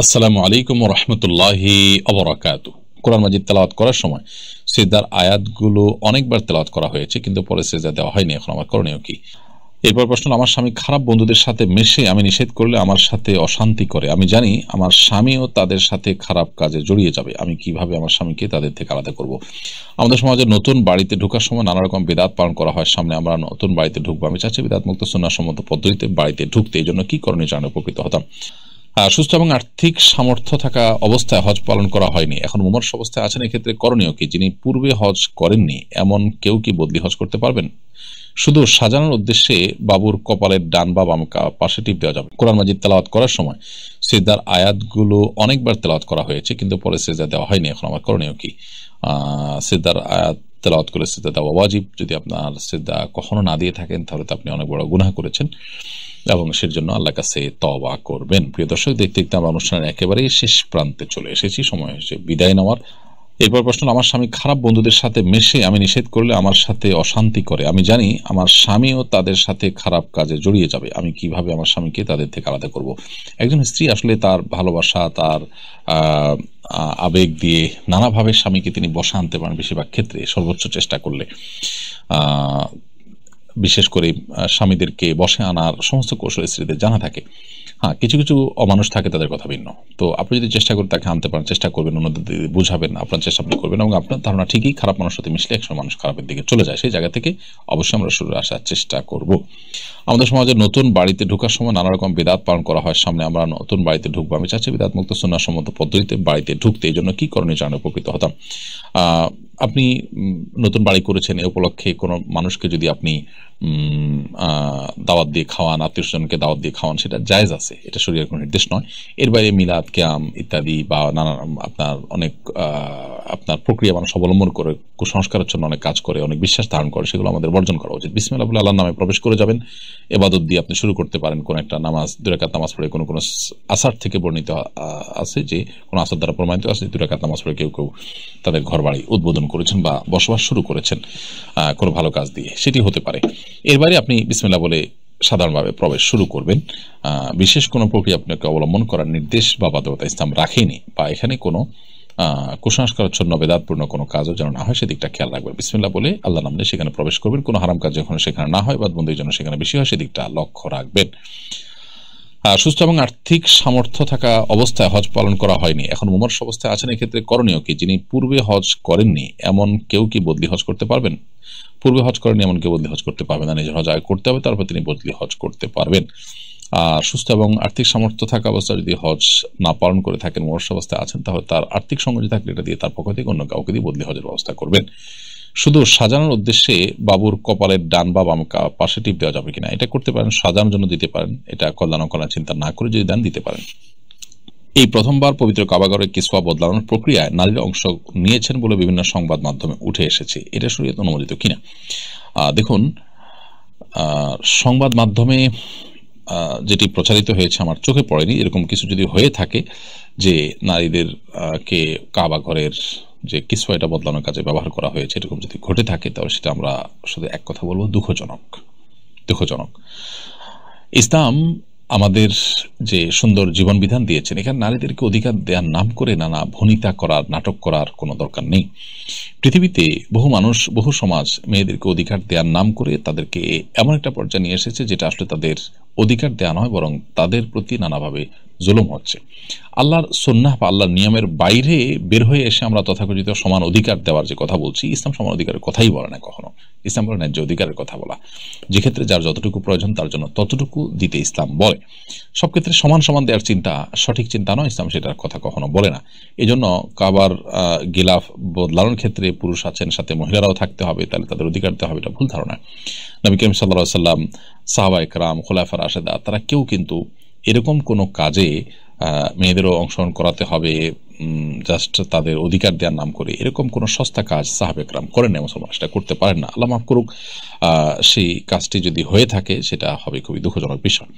আসসালামু আলাইকুম ওয়া রাহমাতুল্লাহি ওয়া বারাকাতুহু। কোরআন মাজিদ তেলাওয়াত করার সময় সিজদার আয়াতগুলো অনেকবার তেলাওয়াত করা হয়েছে, কিন্তু পরে সিজদা দেওয়া হয়নি। এখন আমার করণীয় কি? এরপর প্রশ্ন হলো, আমার স্বামী খারাপ বন্ধুদের সাথে মেশে আমি নিষেধ করলে আমার সাথে অশান্তি করে। আমি জানি আমার স্বামীও তাদের সাথে খারাপ কাজে জড়িয়ে যাবে। আমি কিভাবে আমার স্বামীকে তাদের থেকে আলাদা করব? আমাদের সমাজে নতুন বাড়িতে ঢোকার সময় নানা রকম বিদআত পালন করা হয়। সামনে আমরা নতুন বাড়িতে ঢুকবো, আমি চাচ্ছি বিদআত মুক্ত সুন্নাহসম্মত পদ্ধতিতে বাড়িতে ঢুকতে। এই জন্য কি করণীয় জানলে উপকৃত হতাম। সুস্থ এবং আর্থিক সামর্থ্য থাকা অবস্থায় হজ পালন করা হয়নি, এখন মুমূর্ষ অবস্থায় আছেন, এক্ষেত্রে করণীয় কি? যিনি পূর্বে হজ করেননি এমন কেউ কি বদলি হজ করতে পারবেন? শুধু সাজানোর উদ্দেশ্যে বাবুর কপালের ডান বা বাম পাশে টিপ দেওয়া যাবে। কোরআন মাজিদ তেলাওয়াত করার সময় সিজদার আয়াতগুলো অনেকবার তেলাওয়াত করা হয়েছে, কিন্তু পরে সিজদা দেওয়া হয়নি। এখন আমার করণীয় কি? সিজদার আয়াত তেলাওয়াত করে সিজদা দেওয়া ওয়াজিব। যদি আপনার সিজদা কখনো না দিয়ে থাকেন তাহলে তো আপনি অনেক বড় গুনাহ করেছেন এবং সেজন্য আল্লাহর কাছে তওবা করবেন। প্রিয় দর্শক, দেখতে দেখতে আমরা অনুষ্ঠানের একেবারেই শেষ প্রান্তে চলে এসেছি, সময় হয়েছে বিদায় নেওয়ার। এরপর প্রশ্ন হলো, আমার স্বামী খারাপ বন্ধুদের সাথে মেশে আমি নিষেধ করলে আমার সাথে অশান্তি করে। আমি জানি আমার স্বামীও তাদের সাথে খারাপ কাজে জড়িয়ে যাবে। আমি কিভাবে আমার স্বামীকে তাদের থেকে আলাদা করব? একজন স্ত্রী আসলে তার ভালোবাসা, তার আবেগ দিয়ে নানাভাবে স্বামীকে তিনি বশে আনতে পারেন, বেশিরভাগ ক্ষেত্রে সর্বোচ্চ চেষ্টা করলে। বিশেষ করে স্বামীদেরকে বশে আনার সমস্ত কৌশল স্ত্রীদের জানা থাকে। হ্যাঁ, কিছু কিছু অমানুষ থাকে, তাদের কথা ভিন্ন। তো আপনি যদি চেষ্টা করে তাকে আনতে পারেন, চেষ্টা করবেন, অন্যদের বুঝাবেন, আপনার চেষ্টা আপনি করবেন, এবং আপনার ধারণা ঠিকই খারাপ মানুষের সাথে মিশলে একসময় মানুষ খারাপের দিকে চলে যায়। সেই জায়গা থেকে অবশ্যই আমরা সরে আসার চেষ্টা করব। আমাদের সমাজে নতুন বাড়িতে ঢোকার সময় নানা রকম বিদআত পালন করা হয়। সামনে আমরা নতুন বাড়িতে ঢুকবো, আমি চাচ্ছি বিদআত মুক্ত সুন্নাহসম্মত পদ্ধতিতে বাড়িতে ঢুকতে। এই জন্য কি করণীয় জানলে উপকৃত হতাম। আপনি নতুন বাড়ি করেছেন, এ উপলক্ষে কোনো মানুষকে যদি আপনি দাওয়াত দিয়ে খাওয়ান, আত্মীয় স্বজনকে দাওয়াত দিয়ে খাওয়ান, সেটা জায়েজ আছে, এটা শরীয়তের কোনো নির্দেশ নয়। এর বাইরে মিলাদ, কিয়াম ইত্যাদি বা নানা আপনার অনেক আপনার প্রক্রিয়া মানুষ অবলম্বন করে কুসংস্কারের জন্য অনেক কাজ করে, অনেক বিশ্বাস ধারণ করে, সেগুলো আমাদের বর্জন করা উচিত। বিসমিল্লাহ বলে আল্লাহর নামে প্রবেশ করে যাবেন। এবাদত দিয়ে আপনি শুরু করতে পারেন। কোনো একটা নামাজ, 2 রাকাত নামাজ পড়ে, কোনো কোনো আসার থেকে বর্ণিত আছে যে কোনো আসার দ্বারা প্রমাণিত আছে 2 রাকাত নামাজ পড়ে কেউ কেউ তাদের ঘর বাড়ি উদ্বোধন করেছেন বা বসবাস শুরু করেছেন কোনো ভালো কাজ দিয়ে, সেটি হতে পারে। এর বাইরে আপনি বিসমিল্লাহ বলে সাধারণভাবে প্রবেশ শুরু করবেন। বিশেষ কোনো প্রক্রিয়া আপনাকে অবলম্বন করার নির্দেশ বা বাধ্যবাধকতা ইসলাম রাখেনি, বা এখানে কোনো কুসংস্কারচ্ছন্ন বেদাতপূর্ণ কোনো কাজও যেন না হয় সেদিকটা খেয়াল রাখবেন। বিসমিল্লাহ বলে আল্লাহ নাম নিয়ে সেখানে প্রবেশ করবেন। কোনো হারাম কাজ যখন সেখানে না হয় বা বন্ধুর জন্য সেখানে বেশি হয়, সেদিকটা লক্ষ্য রাখবেন। সুস্থ এবং আর্থিক সামর্থ্য থাকা অবস্থায় হজ পালন করা হয়নি, এখন মুমূর্ষ অবস্থায় আছেন, এক্ষেত্রে করণীয় কি? যিনি পূর্বে হজ করেননি এমন কেউ কি বদলি হজ করতে পারবেন? পূর্বে হজ করেননি এমন কেউ বদলি হজ করতে পারবেন না, নিজের হজ আগে করতে হবে, তারপর তিনি বদলি হজ করতে পারবেন। আর সুস্থ এবং আর্থিক সামর্থ্য থাকা অবস্থায় যদি হজ না পালন করে থাকেন, মুমূর্ষ অবস্থায় আছেন, তাহলে তার আর্থিক সংগতি থাকলে এটা দিয়ে তার পক্ষ থেকে অন্য কাউকে দিয়ে বদলি হজের ব্যবস্থা করবেন। শুধু সাজানোর উদ্দেশ্যে বাবুর কপালের ডান বা বাম পাশে টিপ দেওয়া যাবে কিনা, এটা করতে পারেন, সাজানোর জন্য দিতে পারেন, এটা কল্যাণ অকল্যাণ চিন্তা না করে যদি দেন দিতে পারেন। এই প্রথমবার পবিত্র কাবাঘরের কিসওয়া বদলানোর প্রক্রিয়ায় নারীরা অংশ নিয়েছেন বলে বিভিন্ন সংবাদ মাধ্যমে উঠে এসেছে, এটা শরীয়ত অনুমোদিত কিনা? দেখুন, সংবাদ মাধ্যমে যেটি প্রচারিত হয়েছে আমার চোখে পড়েনি। এরকম কিছু যদি হয়ে থাকে যে নারীদের কে কাবাঘরের যে কিসওয়া এটা বদলানোর কাজে ব্যবহার করা হয়েছে, এরকম যদি ঘটে থাকে তাহলে সেটা আমরা শুধু এক কথা বলবো, দুঃখজনক। ইসলাম আমাদের যে সুন্দর জীবন বিধান দিয়েছেন, এখানে নারীদেরকে অধিকার দেওয়ার নাম করে নানা ভনিতা করার, নাটক করার কোনো দরকার নেই। পৃথিবীতে বহু মানুষ, বহু সমাজ মেয়েদেরকে অধিকার দেওয়ার নাম করে তাদেরকে এমন একটা পর্যায়ে নিয়ে এসেছে যেটা আসলে তাদের অধিকার দেওয়া নয়, বরং তাদের প্রতি নানাভাবে জুলুম হচ্ছে। আল্লাহর সুন্নাহ বা আল্লাহর নিয়মের বাইরে বের হয়ে এসে আমরা তথাকথিত সমান অধিকার দেওয়ার যে কথা বলছি, ইসলাম সমান অধিকারের কথাই বলে না কখনো। ইসলাম বলে ন্যায্য অধিকারের কথা বলা, যে ক্ষেত্রে যার যতটুকু প্রয়োজন তার জন্য ততটুকু দিতে ইসলাম বলে। সব ক্ষেত্রে সমান সমান দেওয়ার চিন্তা সঠিক চিন্তা নয়, ইসলাম সেটার কথা কখনো বলে না। এই জন্য কাবার গিলাফ বদলানোর ক্ষেত্রে পুরুষ আছেন, সাথে মহিলারাও থাকতে হবে, তাহলে তাদের অধিকার দেওয়া হবে, এটা ভুল ধারণা। নবী করিম সাল্লাল্লাহু আলাইহি ওয়াসাল্লাম, সাহাবা ইকরাম, খুলাফা রাশেদা, তারা কেউ কিন্তু এরকম কোনো কাজে মেয়েদেরও অংশগ্রহণ করাতে হবে জাস্ট তাদের অধিকার দেওয়ার নাম করে, এরকম কোনো সস্তা কাজ সাহাবা ইকরাম করেন না, মুসলমান সেটা করতে পারেন না। আল্লাহ মাফ করুক, সেই কাজটি যদি হয়ে থাকে সেটা হবে খুবই দুঃখজনক বিষয়।